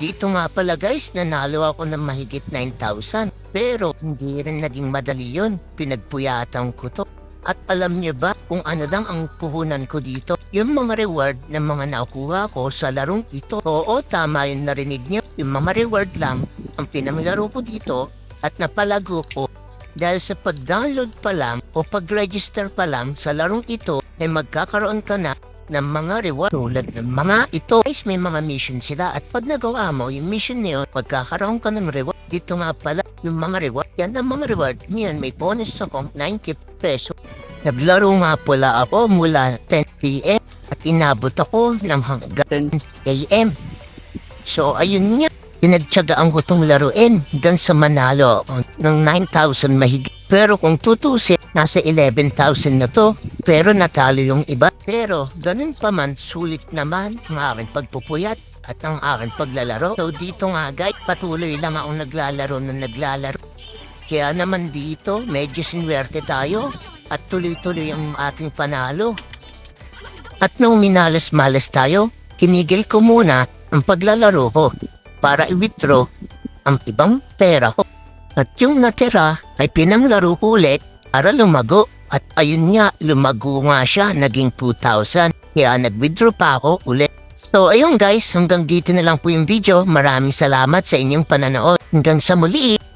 Dito nga pala guys, nanalo ako ng mahigit 9,000. Pero hindi rin naging madali yun. Pinagpuyatan ko to. At alam niyo ba kung ano lang ang puhunan ko dito? Yung mga reward ng mga nakuha ko sa larong ito. Oo, tama yung narinig niyo. Yung mga reward lang ang pinamilaro ko dito at napalago ko. Dahil sa pag-download pa lang o pag-register pa lang sa larong ito, ay magkakaroon ka na ng mga reward tulad ng mga ito. Guys, may mga mission sila at pag nagawa mo yung mission niyo, magkakaroon ka ng reward. Dito nga pala yung mga reward. Yan ang mga reward. Ngayon may bonus akong 90 peso. Naglaro nga pala ako mula 10 PM at inabot ako ng hanggang 10 AM. So ayun nga, pinagtsagaan ko itong laruin hanggang sa manalo ng 9,000 mahigit. Pero kung tutusin, nasa 11,000 na to. Pero natalo yung iba. Pero ganun pa man, sulit naman ang aking pagpupuyat at ang aking paglalaro. So dito nga guys, patuloy lang akong naglalaro. Kaya naman dito, medyo sinwerte tayo at tuloy-tuloy ang ating panalo. At nung minalas-malas tayo, kinigil ko muna ang paglalaro ko para i-withdraw ang ibang pera ko. At yung natira ay pinamlaro ko ulit para lumago. At ayun nga, lumago nga siya, naging 2,000. Kaya nag-withdraw pa ako ulit. So ayun guys, hanggang dito na lang po yung video. Maraming salamat sa inyong pananood. Hanggang sa muli!